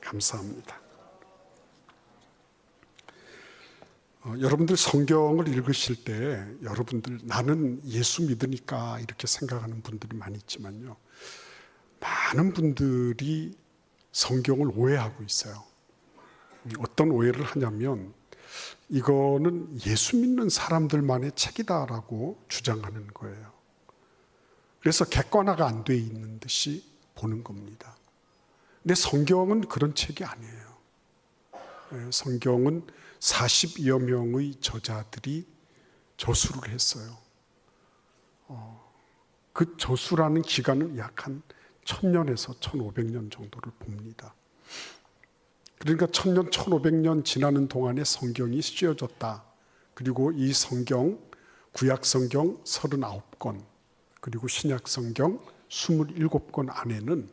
감사합니다. 여러분들 성경을 읽으실 때 여러분들 나는 예수 믿으니까 이렇게 생각하는 분들이 많이 있지만요, 많은 분들이 성경을 오해하고 있어요. 어떤 오해를 하냐면 이거는 예수 믿는 사람들만의 책이다라고 주장하는 거예요. 그래서 객관화가 안 돼 있는 듯이 보는 겁니다. 근데 성경은 그런 책이 아니에요. 성경은 40여 명의 저자들이 저술을 했어요. 그 저술하는 기간은 약 한 1000년에서 1500년 정도를 봅니다. 그러니까 1000년, 1500년 지나는 동안에 성경이 쓰여졌다. 그리고 이 성경, 구약 성경 39권, 그리고 신약 성경 27권 안에는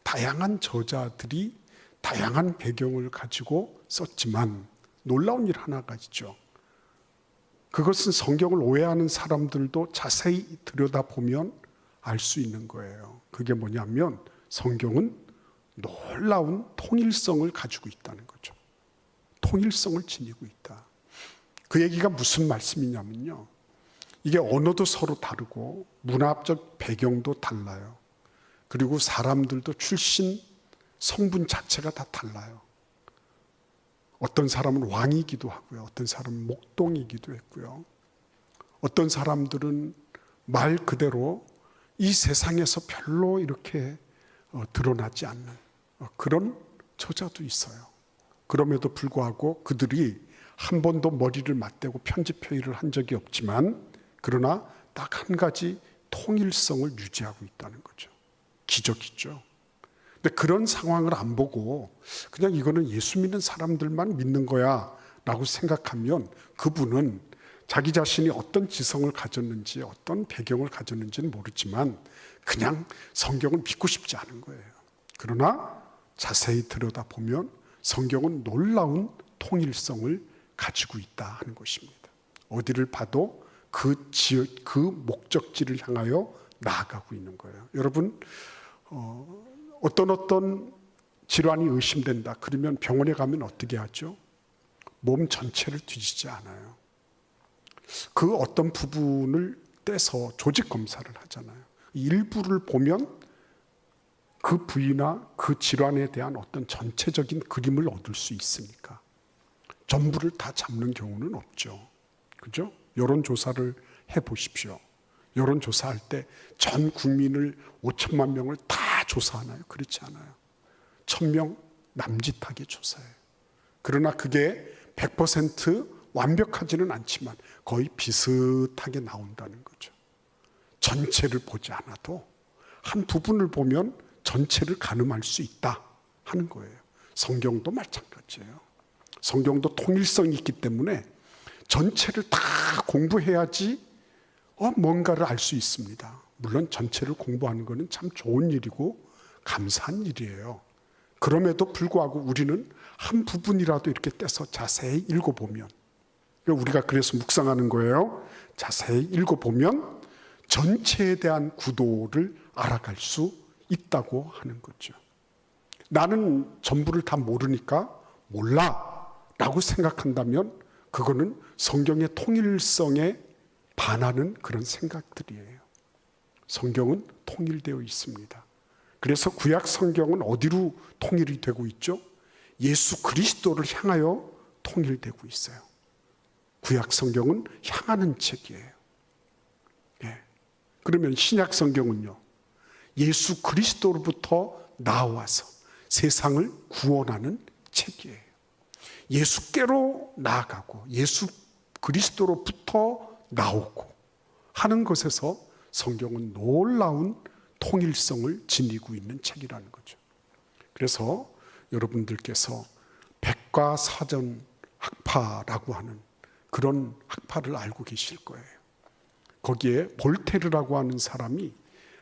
다양한 저자들이 다양한 배경을 가지고 썼지만 놀라운 일 하나가 있죠. 그것은 성경을 오해하는 사람들도 자세히 들여다보면 알 수 있는 거예요. 그게 뭐냐면 성경은 놀라운 통일성을 가지고 있다는 거죠. 통일성을 지니고 있다. 그 얘기가 무슨 말씀이냐면요, 이게 언어도 서로 다르고 문화적 배경도 달라요. 그리고 사람들도 출신, 성분 자체가 다 달라요. 어떤 사람은 왕이기도 하고요, 어떤 사람은 목동이기도 했고요, 어떤 사람들은 말 그대로 이 세상에서 별로 이렇게 드러나지 않는 그런 저자도 있어요. 그럼에도 불구하고 그들이 한 번도 머리를 맞대고 편집 회의를 한 적이 없지만, 그러나 딱 한 가지 통일성을 유지하고 있다는 거죠. 기적이죠. 근데 그런 상황을 안 보고 그냥 이거는 예수 믿는 사람들만 믿는 거야 라고 생각하면 그분은 자기 자신이 어떤 지성을 가졌는지 어떤 배경을 가졌는지는 모르지만 그냥 성경을 믿고 싶지 않은 거예요. 그러나 자세히 들여다보면 성경은 놀라운 통일성을 가지고 있다 하는 것입니다. 어디를 봐도 그 목적지를 향하여 나아가고 있는 거예요. 여러분, 어떤 질환이 의심된다 그러면 병원에 가면 어떻게 하죠? 몸 전체를 뒤지지 않아요. 그 어떤 부분을 떼서 조직 검사를 하잖아요. 일부를 보면 그 부위나 그 질환에 대한 어떤 전체적인 그림을 얻을 수 있으니까 전부를 다 잡는 경우는 없죠. 그죠? 여론조사를 해보십시오. 여론조사할 때 전 국민을 5천만 명을 다 조사하나요? 그렇지 않아요. 1000명 남짓하게 조사해요. 그러나 그게 100% 완벽하지는 않지만 거의 비슷하게 나온다는 거죠. 전체를 보지 않아도 한 부분을 보면 전체를 가늠할 수 있다 하는 거예요. 성경도 마찬가지예요. 성경도 통일성이 있기 때문에 전체를 다 공부해야지 뭔가를 알 수 있습니다. 물론 전체를 공부하는 것은 참 좋은 일이고 감사한 일이에요. 그럼에도 불구하고 우리는 한 부분이라도 이렇게 떼서 자세히 읽어보면, 우리가 그래서 묵상하는 거예요. 자세히 읽어보면 전체에 대한 구도를 알아갈 수 있다고 하는 거죠. 나는 전부를 다 모르니까 몰라 라고 생각한다면 그거는 성경의 통일성에 반하는 그런 생각들이에요. 성경은 통일되어 있습니다. 그래서 구약 성경은 어디로 통일이 되고 있죠? 예수 그리스도를 향하여 통일되고 있어요. 구약 성경은 향하는 책이에요. 그러면 신약 성경은요, 예수 그리스도로부터 나와서 세상을 구원하는 책이에요. 예수께로 나아가고 예수 그리스도로부터 나오고 하는 것에서 성경은 놀라운 통일성을 지니고 있는 책이라는 거죠. 그래서 여러분들께서 백과사전 학파라고 하는 그런 학파를 알고 계실 거예요. 거기에 볼테르라고 하는 사람이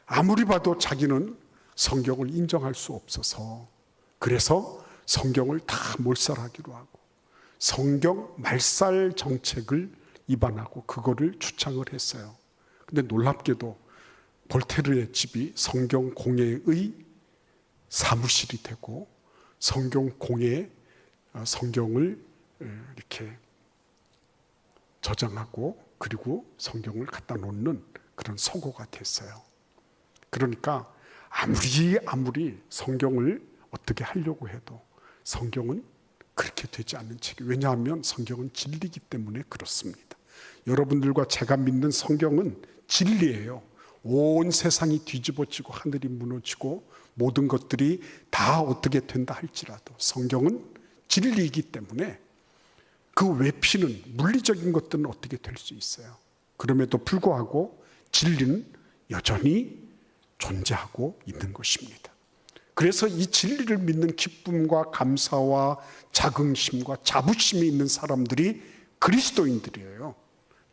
아무리 봐도 자기는 성경을 인정할 수 없어서 그래서 성경을 다 몰살하기로 하고 성경 말살 정책을 입안하고 그거를 주창을 했어요. 근데 놀랍게도 볼테르의 집이 성경 공예의 사무실이 되고 성경 공예, 성경을 이렇게 저장하고 그리고 성경을 갖다 놓는 그런 서고가 됐어요. 그러니까 아무리 성경을 어떻게 하려고 해도 성경은 그렇게 되지 않는 책이, 왜냐하면 성경은 진리이기 때문에 그렇습니다. 여러분들과 제가 믿는 성경은 진리예요. 온 세상이 뒤집어지고 하늘이 무너지고 모든 것들이 다 어떻게 된다 할지라도 성경은 진리이기 때문에 그 외피는, 물리적인 것들은 어떻게 될 수 있어요. 그럼에도 불구하고 진리는 여전히 존재하고 있는 것입니다. 그래서 이 진리를 믿는 기쁨과 감사와 자긍심과 자부심이 있는 사람들이 그리스도인들이에요.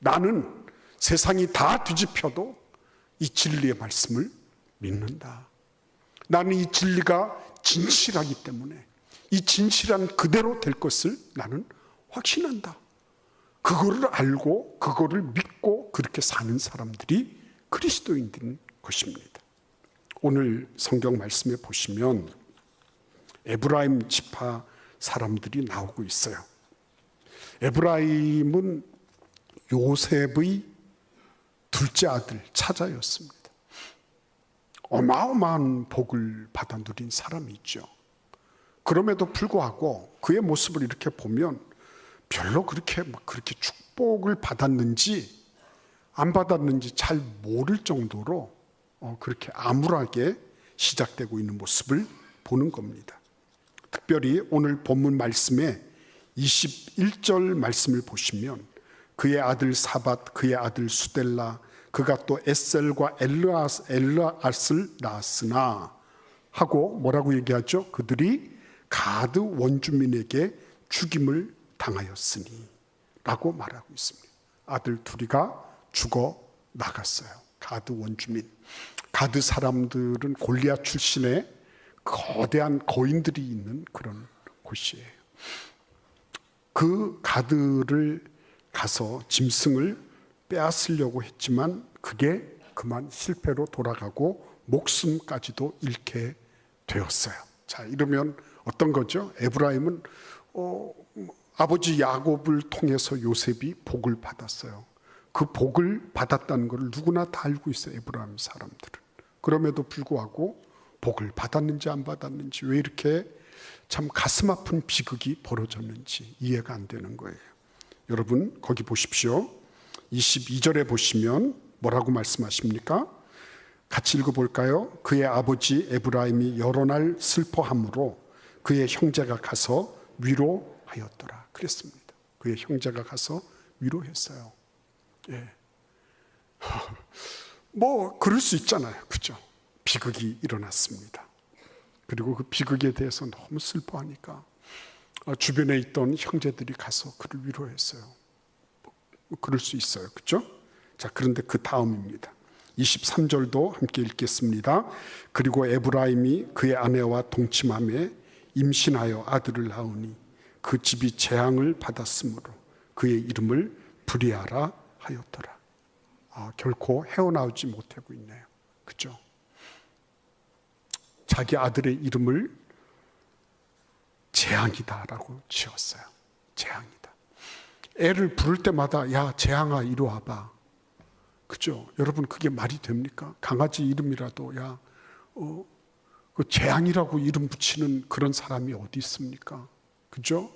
나는 세상이 다 뒤집혀도 이 진리의 말씀을 믿는다. 나는 이 진리가 진실하기 때문에 이 진실한 그대로 될 것을 나는 확신한다. 그거를 알고 그거를 믿고 그렇게 사는 사람들이 그리스도인들인 것입니다. 오늘 성경 말씀에 보시면 에브라임 지파 사람들이 나오고 있어요. 에브라임은 요셉의 둘째 아들 차자였습니다. 어마어마한 복을 받아 누린 사람이 있죠. 그럼에도 불구하고 그의 모습을 이렇게 보면 별로 그렇게 축복을 받았는지 안 받았는지 잘 모를 정도로 그렇게 암울하게 시작되고 있는 모습을 보는 겁니다. 특별히 오늘 본문 말씀에 21절 말씀을 보시면 그의 아들 사밧, 그의 아들 수델라, 그가 또 에셀과 엘르앗을 낳았으나 하고 뭐라고 얘기하죠? 그들이 가드 원주민에게 죽임을 당하였으니 라고 말하고 있습니다. 아들 둘이가 죽어 나갔어요. 가드 원주민. 가드 사람들은 골리앗 출신의 거대한 거인들이 있는 그런 곳이에요. 그 가드를 가서 짐승을 빼앗으려고 했지만 그게 그만 실패로 돌아가고 목숨까지도 잃게 되었어요. 자, 이러면 어떤 거죠? 에브라임은 아버지 야곱을 통해서 요셉이 복을 받았어요. 그 복을 받았다는 걸 누구나 다 알고 있어요, 에브라임 사람들은. 그럼에도 불구하고 복을 받았는지 안 받았는지, 왜 이렇게 참 가슴 아픈 비극이 벌어졌는지 이해가 안 되는 거예요. 여러분 거기 보십시오. 22절에 보시면 뭐라고 말씀하십니까? 같이 읽어볼까요? 그의 아버지 에브라임이 여러 날 슬퍼함으로 그의 형제가 가서 위로하였더라 그랬습니다. 그의 형제가 가서 위로했어요. 예. 뭐 그럴 수 있잖아요, 그죠? 비극이 일어났습니다. 그리고 그 비극에 대해서 너무 슬퍼하니까 주변에 있던 형제들이 가서 그를 위로했어요. 뭐 그럴 수 있어요, 그죠? 자, 그런데 그 다음입니다. 23절도 함께 읽겠습니다. 그리고 에브라임이 그의 아내와 동침함에 임신하여 아들을 낳으니 그 집이 재앙을 받았으므로 그의 이름을 브리아라 하였더라. 결코 헤어나오지 못하고 있네요, 그죠? 자기 아들의 이름을 재앙이다라고 지었어요. 재앙이다. 애를 부를 때마다 야 재앙아 이리 와봐. 그죠? 여러분 그게 말이 됩니까? 강아지 이름이라도 그 재앙이라고 이름 붙이는 그런 사람이 어디 있습니까? 그죠?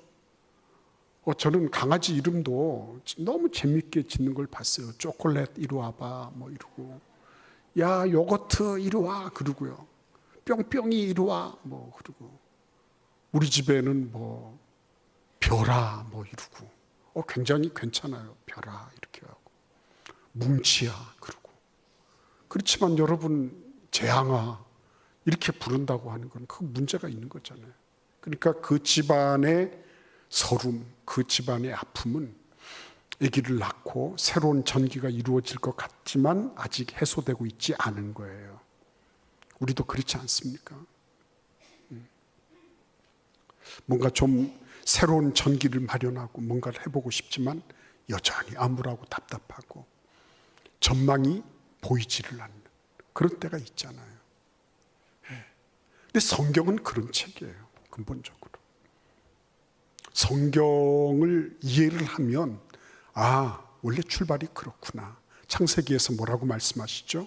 저는 강아지 이름도 너무 재밌게 짓는 걸 봤어요. 초콜릿 이리 와봐 뭐 이러고, 야 요거트 이리 와 그러고요. 뿅뿅이 이리 와 뭐 그러고, 우리 집에는 뭐 별아 뭐 이러고, 굉장히 괜찮아요. 별아 이렇게 하고, 뭉치야 그러고. 그렇지만 여러분 재앙아 이렇게 부른다고 하는 건 그 문제가 있는 거잖아요. 그러니까 그 집안의 서름, 그 집안의 아픔은 아기를 낳고 새로운 전기가 이루어질 것 같지만 아직 해소되고 있지 않은 거예요. 우리도 그렇지 않습니까? 뭔가 좀 새로운 전기를 마련하고 뭔가를 해보고 싶지만 여전히 암울하고 답답하고 전망이 보이지를 않는 그런 때가 있잖아요. 근데 성경은 그런 책이에요. 근본적으로. 성경을 이해를 하면 원래 출발이 그렇구나. 창세기에서 뭐라고 말씀하시죠?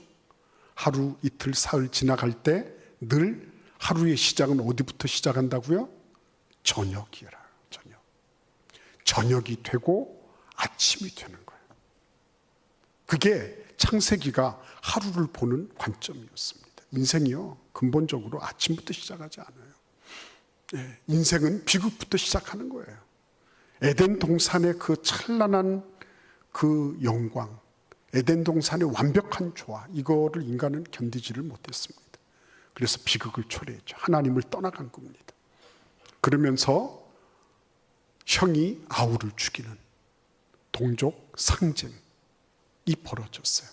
하루, 이틀, 사흘 지나갈 때 늘 하루의 시작은 어디부터 시작한다고요? 저녁이라. 저녁이 되고 아침이 되는 거예요. 그게 창세기가 하루를 보는 관점이었습니다. 인생이요, 근본적으로 아침부터 시작하지 않아요. 인생은 비극부터 시작하는 거예요. 에덴 동산의 그 찬란한 그 영광, 에덴 동산의 완벽한 조화, 이거를 인간은 견디지를 못했습니다. 그래서 비극을 초래했죠. 하나님을 떠나간 겁니다. 그러면서 형이 아우를 죽이는 동족 상쟁이 벌어졌어요.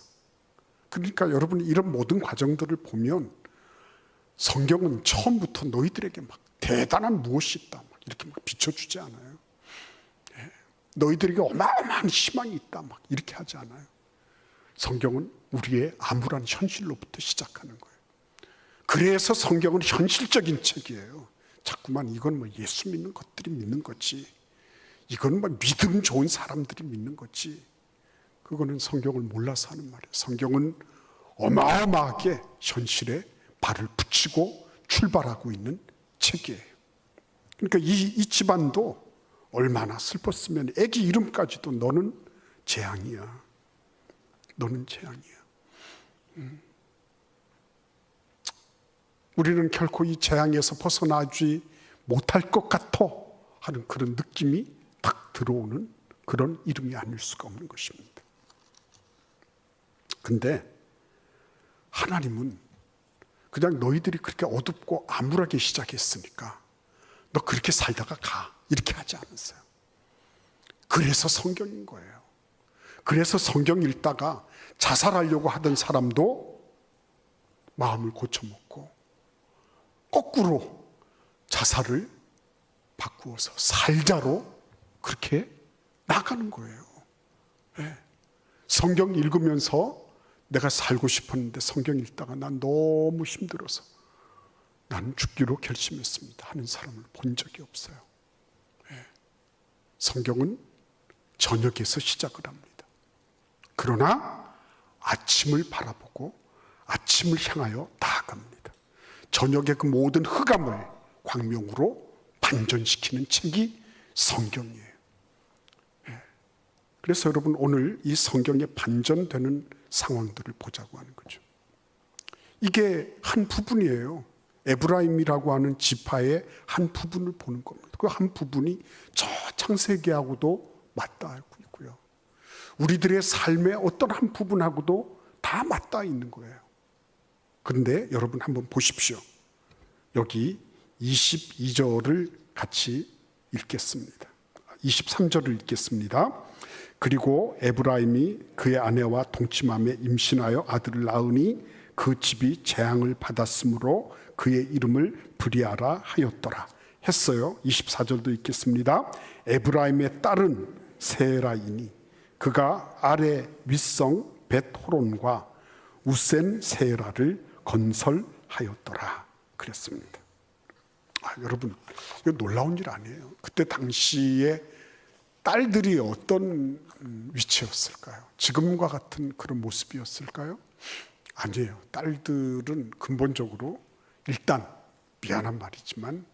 그러니까 여러분, 이런 모든 과정들을 보면 성경은 처음부터 너희들에게 막 대단한 무엇이 있다 막 이렇게 막 비춰주지 않아요. 너희들에게 어마어마한 희망이 있다 막 이렇게 하지 않아요. 성경은 우리의 암울한 현실로부터 시작하는 거예요. 그래서 성경은 현실적인 책이에요. 자꾸만 이건 뭐 예수 믿는 것들이 믿는 거지, 이건 뭐 믿음 좋은 사람들이 믿는 거지, 그거는 성경을 몰라서 하는 말이에요. 성경은 어마어마하게 현실에 발을 붙이고 출발하고 있는 책이에요. 그러니까 이 집안도 얼마나 슬펐으면 애기 이름까지도 너는 재앙이야, 너는 재앙이야. 우리는 결코 이 재앙에서 벗어나지 못할 것 같아 하는 그런 느낌이 딱 들어오는 그런 이름이 아닐 수가 없는 것입니다. 근데 하나님은 그냥 너희들이 그렇게 어둡고 암울하게 시작했으니까 너 그렇게 살다가 가, 이렇게 하지 않았어요. 그래서 성경인 거예요. 그래서 성경 읽다가 자살하려고 하던 사람도 마음을 고쳐먹고 거꾸로 자살을 바꾸어서 살자로 그렇게 나가는 거예요. 성경 읽으면서 내가 살고 싶었는데 성경 읽다가 난 너무 힘들어서 나는 죽기로 결심했습니다 하는 사람을 본 적이 없어요. 성경은 저녁에서 시작을 합니다. 그러나 아침을 바라보고 아침을 향하여 나아갑니다. 저녁의 그 모든 흑암을 광명으로 반전시키는 책이 성경이에요. 그래서 여러분, 오늘 이 성경에 반전되는 상황들을 보자고 하는 거죠. 이게 한 부분이에요. 에브라임이라고 하는 지파의 한 부분을 보는 겁니다. 그 한 부분이 저 창세기하고도 맞닿아 있고요. 우리들의 삶의 어떤 한 부분하고도 다 맞닿아 있는 거예요. 그런데 여러분 한번 보십시오. 여기 22절을 같이 읽겠습니다. 23절을 읽겠습니다. 그리고 에브라임이 그의 아내와 동침함에 임신하여 아들을 낳으니 그 집이 재앙을 받았으므로 그의 이름을 브리아라 하였더라 했어요. 24절도 읽겠습니다. 에브라임의 딸은 세라이니 그가 아래 윗성 벳호론과 우센 세라를 건설하였더라 그랬습니다. 여러분, 이거 놀라운 일 아니에요. 그때 당시에 딸들이 어떤 위치였을까요? 지금과 같은 그런 모습이었을까요? 아니에요. 딸들은 근본적으로 일단 미안한 말이지만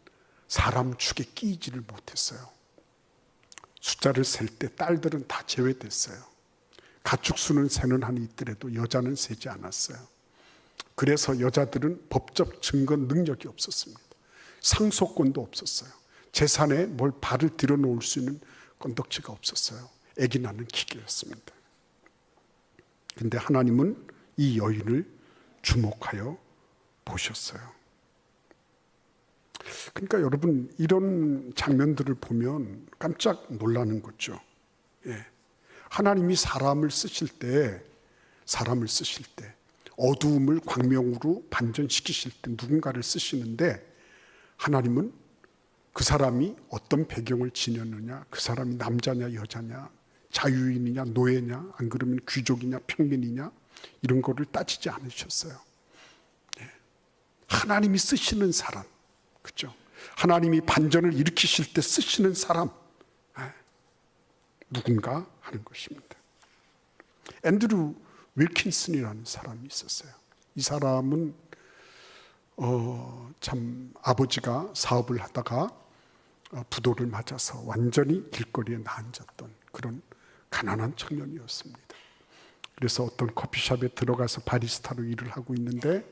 사람 축에 끼지를 못했어요. 숫자를 셀 때 딸들은 다 제외됐어요. 가축 수는 세는 한이 있더라도 여자는 세지 않았어요. 그래서 여자들은 법적 증거 능력이 없었습니다. 상속권도 없었어요. 재산에 뭘 발을 들여놓을 수 있는 건덕지가 없었어요. 아기 낳는 기계였습니다. 그런데 하나님은 이 여인을 주목하여 보셨어요. 그러니까 여러분, 이런 장면들을 보면 깜짝 놀라는 거죠. 하나님이 사람을 쓰실 때 어두움을 광명으로 반전시키실 때 누군가를 쓰시는데, 하나님은 그 사람이 어떤 배경을 지녔느냐, 그 사람이 남자냐 여자냐, 자유인이냐 노예냐, 안 그러면 귀족이냐 평민이냐, 이런 거를 따지지 않으셨어요. 하나님이 쓰시는 사람, 그렇죠? 하나님이 반전을 일으키실 때 쓰시는 사람, 누군가 하는 것입니다. 앤드류 윌킨슨이라는 사람이 있었어요. 이 사람은 참 아버지가 사업을 하다가 부도를 맞아서 완전히 길거리에 나앉았던 그런 가난한 청년이었습니다. 그래서 어떤 커피숍에 들어가서 바리스타로 일을 하고 있는데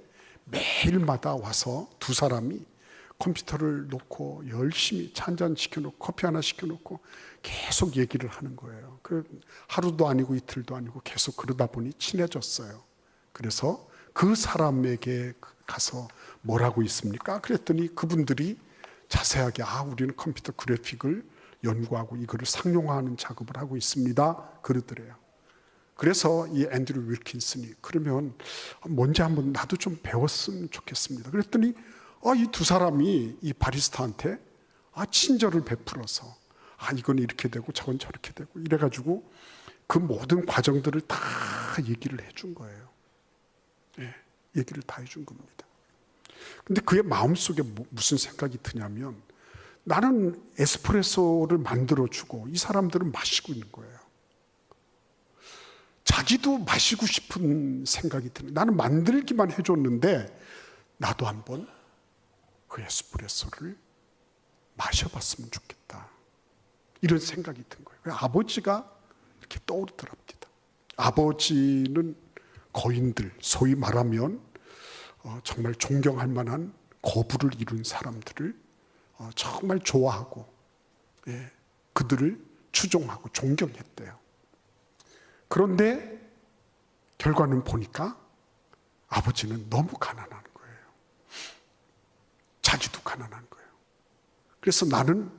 매일마다 와서 두 사람이 컴퓨터를 놓고 열심히 차 한잔 시켜놓고 커피 하나 시켜놓고 계속 얘기를 하는 거예요. 그 하루도 아니고 이틀도 아니고 계속 그러다 보니 친해졌어요. 그래서 그 사람에게 가서 뭐라고 있습니까? 그랬더니 그분들이 자세하게 우리는 컴퓨터 그래픽을 연구하고 이거를 상용화하는 작업을 하고 있습니다. 그러더래요. 그래서 이 앤드류 윌킨슨이 그러면 뭔지 한번 나도 좀 배웠으면 좋겠습니다. 그랬더니 이 두 사람이 이 바리스타한테 친절을 베풀어서 이건 이렇게 되고 저건 저렇게 되고 이래가지고 그 모든 과정들을 다 얘기를 해준 거예요. 얘기를 다 해준 겁니다. 근데 그의 마음속에 무슨 생각이 드냐면 나는 에스프레소를 만들어주고 이 사람들은 마시고 있는 거예요. 자기도 마시고 싶은 생각이 드는, 나는 만들기만 해줬는데 나도 한번 그 에스프레소를 마셔봤으면 좋겠다, 이런 생각이 든 거예요. 아버지가 이렇게 떠오르더랍니다. 아버지는 거인들, 소위 말하면 정말 존경할 만한 거부를 이룬 사람들을 정말 좋아하고 그들을 추종하고 존경했대요. 그런데 결과는 보니까 아버지는 너무 가난한 거예요. 자기도 가난한 거예요. 그래서 나는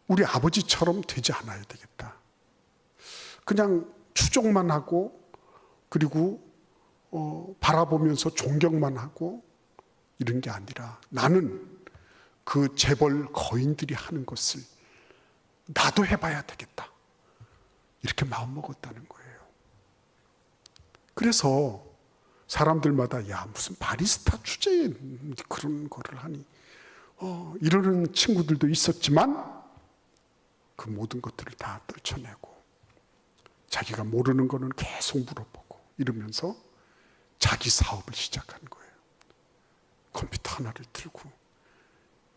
우리 아버지처럼 되지 않아야 되겠다. 그냥 추종만 하고 그리고 바라보면서 존경만 하고 이런 게 아니라 나는 그 재벌 거인들이 하는 것을 나도 해봐야 되겠다, 이렇게 마음먹었다는 거예요. 그래서 사람들마다 무슨 바리스타 주제에 그런 거를 하니 이러는 친구들도 있었지만 그 모든 것들을 다 떨쳐내고 자기가 모르는 거는 계속 물어보고 이러면서 자기 사업을 시작한 거예요. 컴퓨터 하나를 들고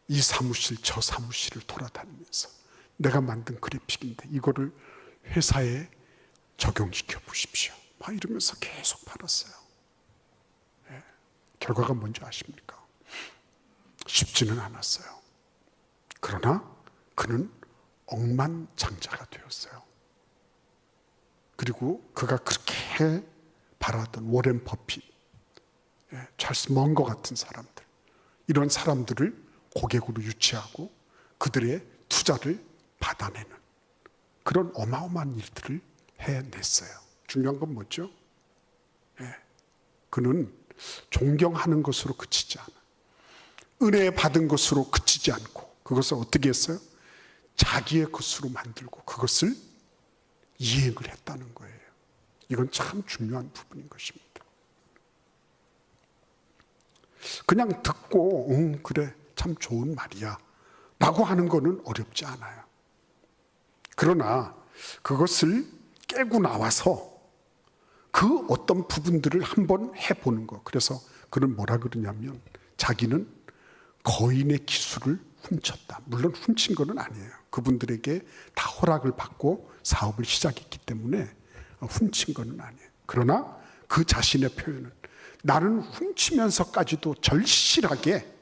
이 사무실 저 사무실을 돌아다니면서 내가 만든 그래픽인데 이거를 회사에 적용시켜 보십시오, 막 이러면서 계속 팔았어요. 결과가 뭔지 아십니까? 쉽지는 않았어요. 그러나 그는 억만장자가 되었어요. 그리고 그가 그렇게 바라던 워렌 버핏, 찰스 먼거 같은 사람들, 이런 사람들을 고객으로 유치하고 그들의 투자를 받아내는 그런 어마어마한 일들을 해냈어요. 중요한 건 뭐죠? 그는 존경하는 것으로 그치지 않아, 은혜 받은 것으로 그치지 않고 그것을 어떻게 했어요? 자기의 것으로 만들고 그것을 이행을 했다는 거예요. 이건 참 중요한 부분인 것입니다. 그냥 듣고 그래 참 좋은 말이야 라고 하는 거는 어렵지 않아요. 그러나 그것을 깨고 나와서 그 어떤 부분들을 한번 해보는 거. 그래서 그는 뭐라 그러냐면 자기는 거인의 기술을 훔쳤다. 물론 훔친 건 아니에요. 그분들에게 다 허락을 받고 사업을 시작했기 때문에 훔친 건 아니에요. 그러나 그 자신의 표현은 나는 훔치면서까지도 절실하게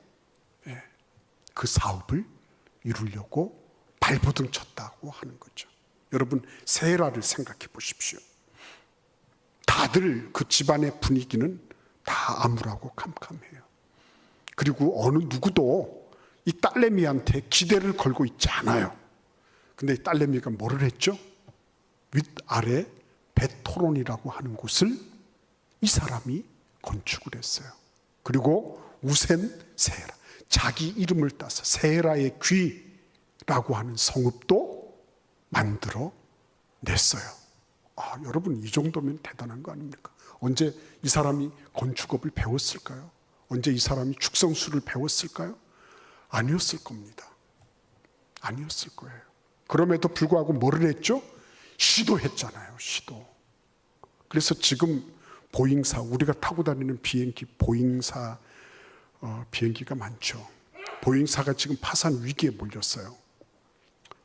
그 사업을 이루려고 발버둥 쳤다고 하는 거죠. 여러분, 세라를 생각해 보십시오. 다들 그 집안의 분위기는 다 암울하고 캄캄해요. 그리고 어느 누구도 이 딸내미한테 기대를 걸고 있지 않아요. 근데 이 딸내미가 뭐를 했죠? 윗아래 베토론이라고 하는 곳을 이 사람이 건축을 했어요. 그리고 우센 세라, 자기 이름을 따서 세라의 귀라고 하는 성읍도 만들어 냈어요. 여러분, 이 정도면 대단한 거 아닙니까? 언제 이 사람이 건축업을 배웠을까요? 언제 이 사람이 축성수를 배웠을까요? 아니었을 겁니다. 아니었을 거예요. 그럼에도 불구하고 뭐를 했죠? 시도했잖아요. 시도. 그래서 지금 보잉사, 우리가 타고 다니는 비행기, 보잉사 비행기가 많죠. 보잉사가 지금 파산 위기에 몰렸어요.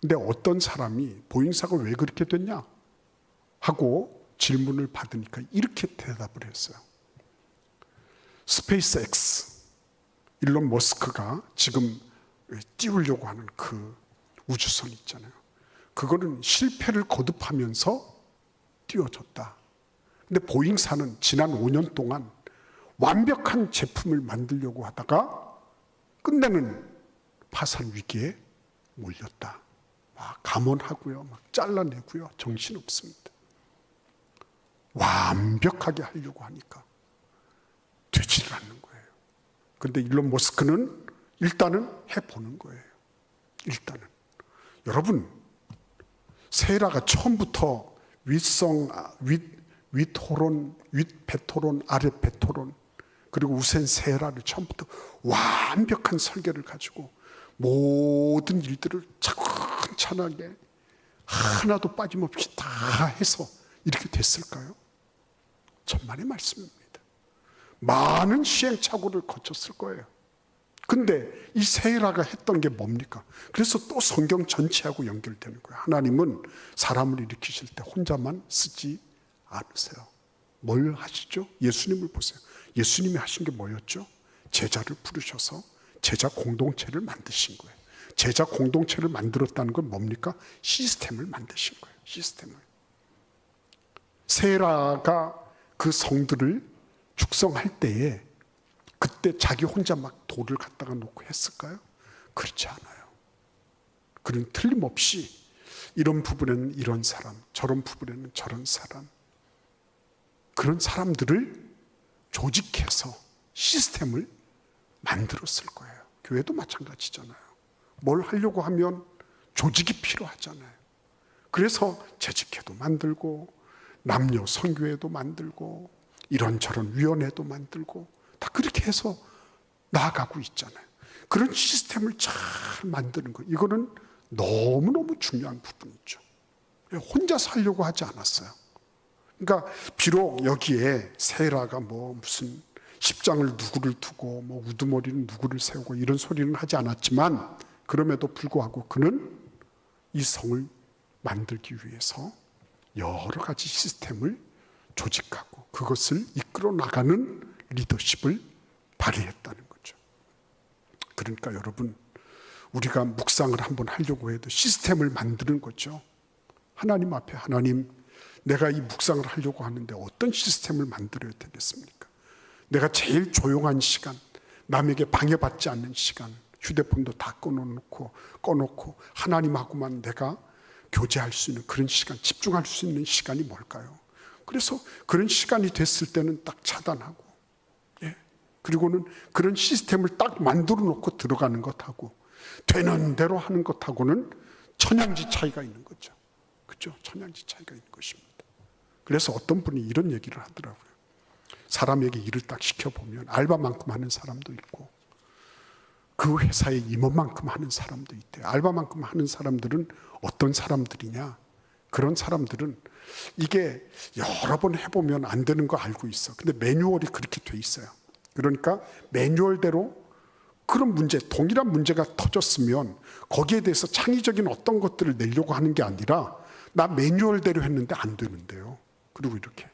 근데 어떤 사람이 보잉사가 왜 그렇게 됐냐 하고 질문을 받으니까 이렇게 대답을 했어요. 스페이스X, 일론 머스크가 지금 띄우려고 하는 그 우주선 있잖아요. 그거는 실패를 거듭하면서 띄워졌다. 근데 보잉사는 지난 5년 동안 완벽한 제품을 만들려고 하다가 끝내는 파산 위기에 몰렸다. 막 감언하고요, 막 잘라내고요, 정신없습니다. 완벽하게 하려고 하니까 되지를 않는 거예요. 그런데 일론 머스크는 일단은 해보는 거예요. 일단은. 여러분, 세라가 처음부터 윗호론, 윗배토론, 아랫배토론, 그리고 우센 세라를 처음부터 완벽한 설계를 가지고 모든 일들을 차근차근하게 하나도 빠짐없이 다 해서 이렇게 됐을까요? 천만의 말씀입니다. 많은 시행착오를 거쳤을 거예요. 근데 이 세라가 했던 게 뭡니까? 그래서 또 성경 전체하고 연결되는 거예요. 하나님은 사람을 일으키실 때 혼자만 쓰지 않으세요. 뭘 하시죠? 예수님을 보세요. 예수님이 하신 게 뭐였죠? 제자를 부르셔서 제자 공동체를 만드신 거예요. 제자 공동체를 만들었다는 건 뭡니까? 시스템을 만드신 거예요. 시스템을. 세라가 그 성들을 축성할 때에 그때 자기 혼자 막 돌을 갖다가 놓고 했을까요? 그렇지 않아요. 그는 틀림없이 이런 부분에는 이런 사람, 저런 부분에는 저런 사람, 그런 사람들을 조직해서 시스템을 만들었을 거예요. 교회도 마찬가지잖아요. 뭘 하려고 하면 조직이 필요하잖아요. 그래서 재직회도 만들고 남녀 선교회도 만들고 이런저런 위원회도 만들고 다 그렇게 해서 나아가고 있잖아요. 그런 시스템을 잘 만드는 거, 이거는 너무너무 중요한 부분이죠. 혼자 살려고 하지 않았어요. 그러니까 비록 여기에 세라가 뭐 무슨 십장을 누구를 두고 뭐 우두머리는 누구를 세우고 이런 소리는 하지 않았지만, 그럼에도 불구하고 그는 이 성을 만들기 위해서 여러 가지 시스템을 조직하고 그것을 이끌어 나가는 리더십을 발휘했다는 거죠. 그러니까 여러분, 우리가 묵상을 한번 하려고 해도 시스템을 만드는 거죠. 하나님 앞에, 하나님, 내가 이 묵상을 하려고 하는데 어떤 시스템을 만들어야 되겠습니까? 내가 제일 조용한 시간, 남에게 방해받지 않는 시간, 휴대폰도 다 꺼놓고 하나님하고만 내가 교제할 수 있는 그런 시간, 집중할 수 있는 시간이 뭘까요? 그래서 그런 시간이 됐을 때는 딱 차단하고, 그리고는 그런 시스템을 딱 만들어 놓고 들어가는 것하고 되는 대로 하는 것하고는 천양지 차이가 있는 거죠. 그렇죠? 천양지 차이가 있는 것입니다. 그래서 어떤 분이 이런 얘기를 하더라고요. 사람에게 일을 딱 시켜보면 알바만큼 하는 사람도 있고 그 회사의 임원만큼 하는 사람도 있대요. 알바만큼 하는 사람들은 어떤 사람들이냐? 그런 사람들은 이게 여러 번 해보면 안 되는 거 알고 있어. 근데 매뉴얼이 그렇게 돼 있어요. 그러니까 매뉴얼대로 그런 문제, 동일한 문제가 터졌으면 거기에 대해서 창의적인 어떤 것들을 내려고 하는 게 아니라 나 매뉴얼대로 했는데 안 되는데요. 그리고 이렇게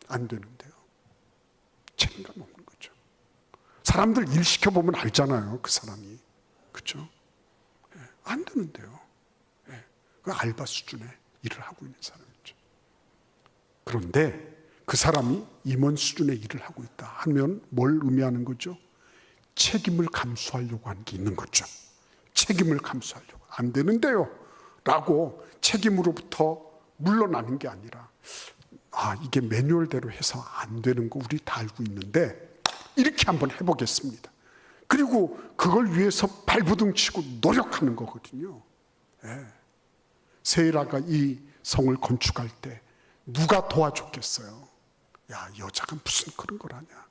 안 되는데요. 책임감 없는 거죠. 사람들 일 시켜보면 알잖아요. 그 사람이. 그렇죠? 안 되는데요. 그 알바 수준의 일을 하고 있는 사람이죠. 그런데 그 사람이 임원 수준의 일을 하고 있다 하면 뭘 의미하는 거죠? 책임을 감수하려고 하는 게 있는 거죠. 책임을 감수하려고. 안 되는데요 라고 책임으로부터 물러나는 게 아니라, 이게 매뉴얼대로 해서 안 되는 거 우리 다 알고 있는데 이렇게 한번 해보겠습니다. 그리고 그걸 위해서 발버둥 치고 노력하는 거거든요. 세라가 이 성을 건축할 때 누가 도와줬겠어요? 야, 여자가 무슨 그런 걸 하냐?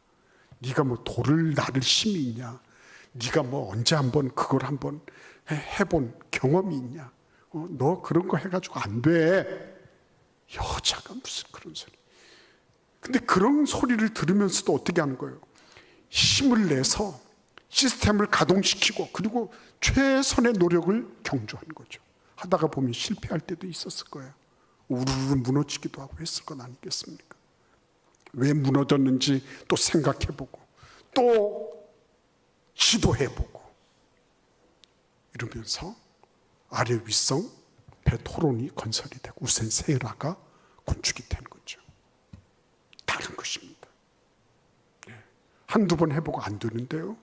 네가 뭐 돌을 나를 힘이 있냐? 네가 뭐 언제 한번 그걸 한번 해본 경험이 있냐? 너 그런 거 해가지고 안 돼. 여자가 무슨 그런 소리. 근데 그런 소리를 들으면서도 어떻게 하는 거예요? 힘을 내서 시스템을 가동시키고 그리고 최선의 노력을 경주하는 거죠. 하다가 보면 실패할 때도 있었을 거예요. 우르르 무너지기도 하고 했을 것 아니겠습니까? 왜 무너졌는지 또 생각해보고 또 시도해보고 이러면서 아래 윗성 베토론이 건설이 되고 우선 세라가 건축이 되는 거죠. 다른 것입니다. 한두 번 해보고 안 되는데요.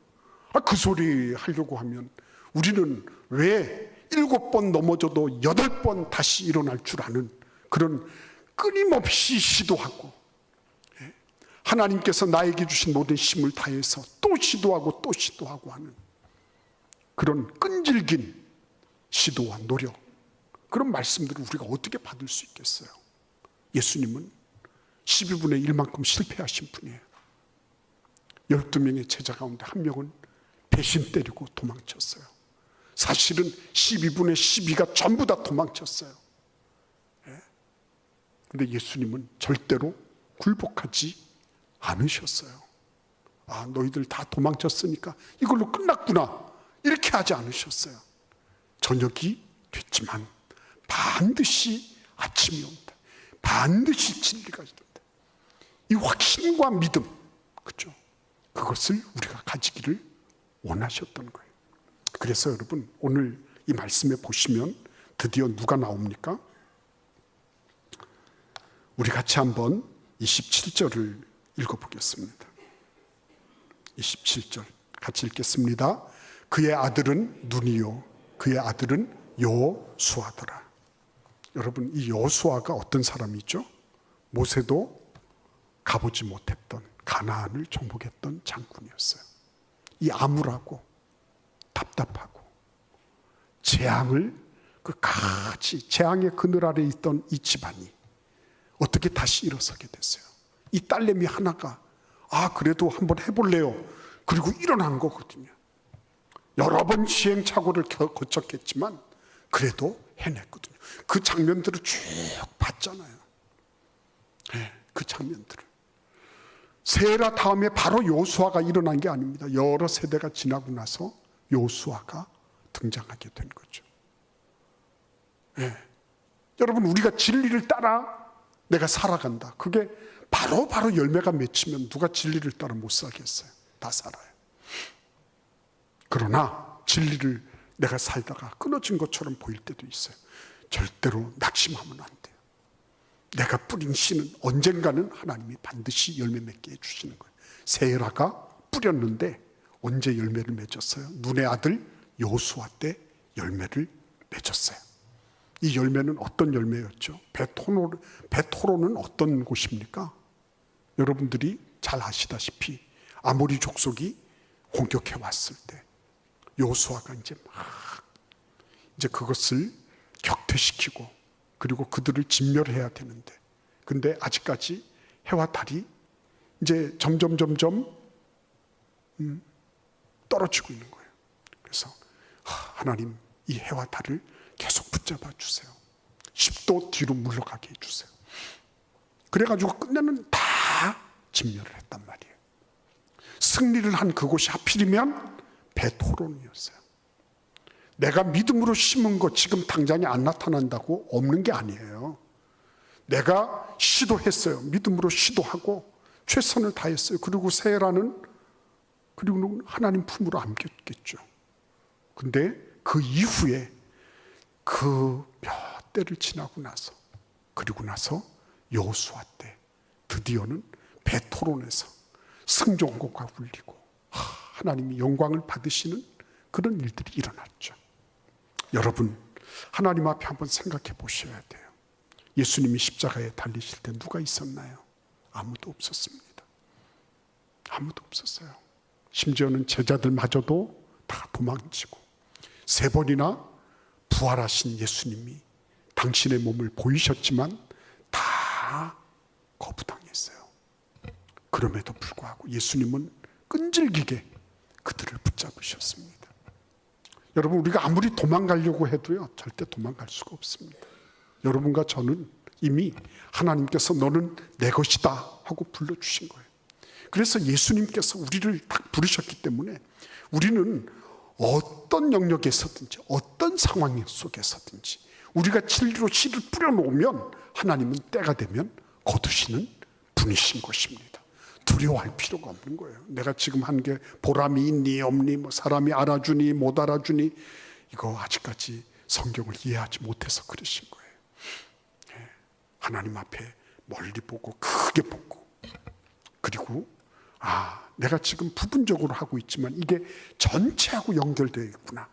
그 소리 하려고 하면 우리는 왜 7번 넘어져도 8번 다시 일어날 줄 아는 그런 끊임없이 시도하고 하나님께서 나에게 주신 모든 힘을 다해서 또 시도하고 또 시도하고 하는 그런 끈질긴 시도와 노력, 그런 말씀들을 우리가 어떻게 받을 수 있겠어요? 예수님은 12분의 1만큼 실패하신 분이에요. 12명의 제자 가운데 한 명은 배신 때리고 도망쳤어요. 사실은 12분의 12가 전부 다 도망쳤어요. 근데 예수님은 절대로 굴복하지 않으셨어요. 너희들 다 도망쳤으니까 이걸로 끝났구나, 이렇게 하지 않으셨어요. 저녁이 됐지만 반드시 아침이 온다. 반드시 진리가 있다. 이 확신과 믿음, 그렇죠? 그것을 우리가 가지기를 원하셨던 거예요. 그래서 여러분, 오늘 이 말씀에 보시면 드디어 누가 나옵니까? 우리 같이 한번 27절을 읽어보겠습니다. 27절 같이 읽겠습니다. 그의 아들은 눈이요 그의 아들은 여호수아더라. 여러분, 이 여호수아가 어떤 사람이죠? 모세도 가보지 못했던 가나안을 정복했던 장군이었어요. 이 암울하고 답답하고 재앙을 같이 재앙의 그늘 아래 있던 이 집안이 어떻게 다시 일어서게 됐어요? 이 딸내미 하나가 그래도 한번 해볼래요. 그리고 일어난 거거든요. 여러 번 시행착오를 거쳤겠지만 그래도 해냈거든요. 그 장면들을 쭉 봤잖아요. 그 장면들을. 세라 다음에 바로 여호수아가 일어난 게 아닙니다. 여러 세대가 지나고 나서 여호수아가 등장하게 된 거죠. 여러분, 우리가 진리를 따라 내가 살아간다. 그게 바로 열매가 맺히면 누가 진리를 따라 못 살겠어요? 다 살아요. 그러나 진리를 내가 살다가 끊어진 것처럼 보일 때도 있어요. 절대로 낙심하면 안 돼요. 내가 뿌린 씨는 언젠가는 하나님이 반드시 열매 맺게 해주시는 거예요. 세라가 뿌렸는데 언제 열매를 맺었어요? 눈의 아들 여호수아 때 열매를 맺었어요. 이 열매는 어떤 열매였죠? 베토로는 어떤 곳입니까? 여러분들이 잘 아시다시피 아모리 족속이 공격해 왔을 때 여호수아가 이제 그것을 격퇴시키고 그리고 그들을 진멸해야 되는데, 근데 아직까지 해와 달이 이제 점점 떨어지고 있는 거예요. 그래서 하나님, 이 해와 달을 계속 붙잡아 주세요. 10도 뒤로 물러가게 해주세요. 그래가지고 끝내는 다 진멸을 했단 말이에요. 승리를 한 그곳이 하필이면 베토론이었어요. 내가 믿음으로 심은 거 지금 당장에 안 나타난다고 없는 게 아니에요. 내가 시도했어요. 믿음으로 시도하고 최선을 다했어요. 그리고 세라는 그리고 하나님 품으로 안겼겠죠. 근데 그 이후에 그 몇 대를 지나고 나서, 그리고 나서 여호수아 때 드디어는 베토론에서 승종곡과 울리고 하나님이 영광을 받으시는 그런 일들이 일어났죠. 여러분, 하나님 앞에 한번 생각해 보셔야 돼요. 예수님이 십자가에 달리실 때 누가 있었나요? 아무도 없었습니다. 아무도 없었어요. 심지어는 제자들마저도 다 도망치고 3번이나 부활하신 예수님이 당신의 몸을 보이셨지만 다 거부당했어요. 그럼에도 불구하고 예수님은 끈질기게 그들을 붙잡으셨습니다. 여러분, 우리가 아무리 도망가려고 해도요, 절대 도망갈 수가 없습니다. 여러분과 저는 이미 하나님께서 너는 내 것이다 하고 불러주신 거예요. 그래서 예수님께서 우리를 딱 부르셨기 때문에 우리는 어떤 영역에서든지 어떤 상황 속에서든지 우리가 진리로 씨를 뿌려놓으면 하나님은 때가 되면 거두시는 분이신 것입니다. 두려워할 필요가 없는 거예요. 내가 지금 한 게 보람이 있니 없니, 뭐 사람이 알아주니 못 알아주니, 이거 아직까지 성경을 이해하지 못해서 그러신 거예요. 하나님 앞에 멀리 보고 크게 보고, 그리고 내가 지금 부분적으로 하고 있지만 이게 전체하고 연결되어 있구나,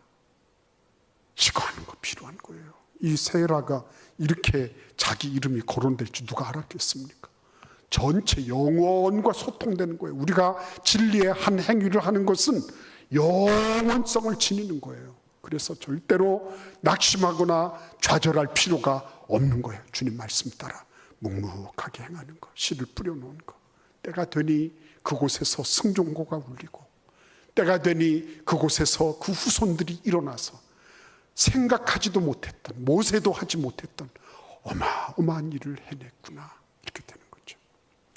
이거 하는 거 필요한 거예요. 이 세라가 이렇게 자기 이름이 거론될 줄 누가 알았겠습니까? 전체 영원과 소통되는 거예요. 우리가 진리의 한 행위를 하는 것은 영원성을 지니는 거예요. 그래서 절대로 낙심하거나 좌절할 필요가 없는 거예요. 주님 말씀 따라 묵묵하게 행하는 거, 씨를 뿌려놓은 거. 때가 되니 그곳에서 승종고가 울리고, 때가 되니 그곳에서 그 후손들이 일어나서 생각하지도 못했던, 모세도 하지 못했던 어마어마한 일을 해냈구나, 이렇게 되는 거죠.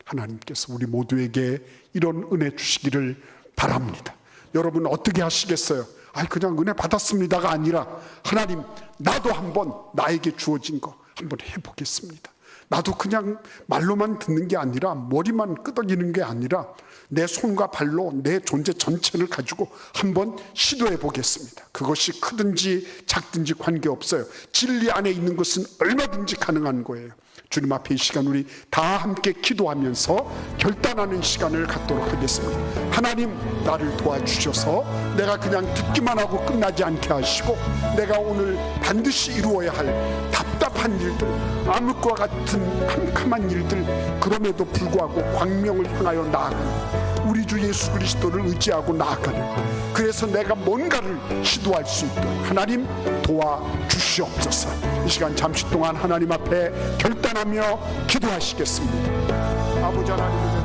하나님께서 우리 모두에게 이런 은혜 주시기를 바랍니다. 여러분 어떻게 하시겠어요? 그냥 은혜 받았습니다가 아니라, 하나님 나도 한번 나에게 주어진 거 한번 해보겠습니다. 나도 그냥 말로만 듣는 게 아니라, 머리만 끄덕이는 게 아니라 내 손과 발로 내 존재 전체를 가지고 한번 시도해 보겠습니다. 그것이 크든지 작든지 관계없어요. 진리 안에 있는 것은 얼마든지 가능한 거예요. 주님 앞에 이 시간 우리 다 함께 기도하면서 결단하는 시간을 갖도록 하겠습니다. 하나님, 나를 도와주셔서 내가 그냥 듣기만 하고 끝나지 않게 하시고, 내가 오늘 반드시 이루어야 할 답답한 일들, 암흑과 같은 캄캄한 일들, 그럼에도 불구하고 광명을 향하여 나아가는, 우리 주 예수 그리스도를 의지하고 나아가는, 그래서 내가 뭔가를 시도할 수 있도록 하나님 도와주시옵소서. 이 시간 잠시 동안 하나님 앞에 결단하며 기도하시겠습니다. 아버지 하나님,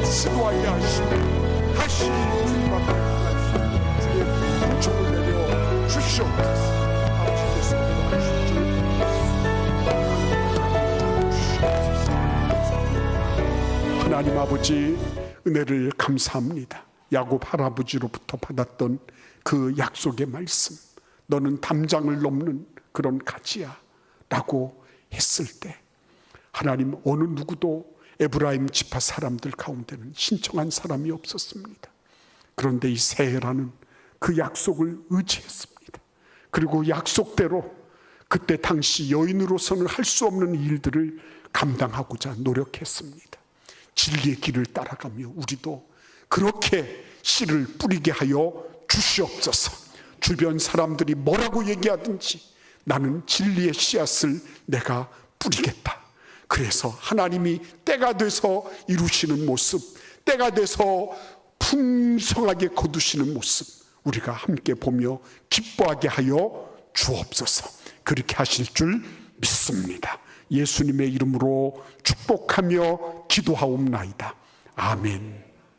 시도하게 하시고 다시 주님 앞에 나갈 수 있는 주의 은총을 내려 주시옵소서. 아버지께서 기도하실 줄 하나님 아버지, 은혜를 감사합니다. 야곱 할아버지로부터 받았던 그 약속의 말씀, 너는 담장을 넘는 그런 가지야 라고 했을 때, 하나님 어느 누구도 에브라임 지파 사람들 가운데는 신청한 사람이 없었습니다. 그런데 이 세라는 그 약속을 의지했습니다. 그리고 약속대로 그때 당시 여인으로서는 할 수 없는 일들을 감당하고자 노력했습니다. 진리의 길을 따라가며 우리도 그렇게 씨를 뿌리게 하여 주시옵소서. 주변 사람들이 뭐라고 얘기하든지 나는 진리의 씨앗을 내가 뿌리겠다. 그래서 하나님이 때가 돼서 이루시는 모습, 때가 돼서 풍성하게 거두시는 모습, 우리가 함께 보며 기뻐하게 하여 주옵소서. 그렇게 하실 줄 믿습니다. 예수님의 이름으로 축복하며 기도하옵나이다. 아멘.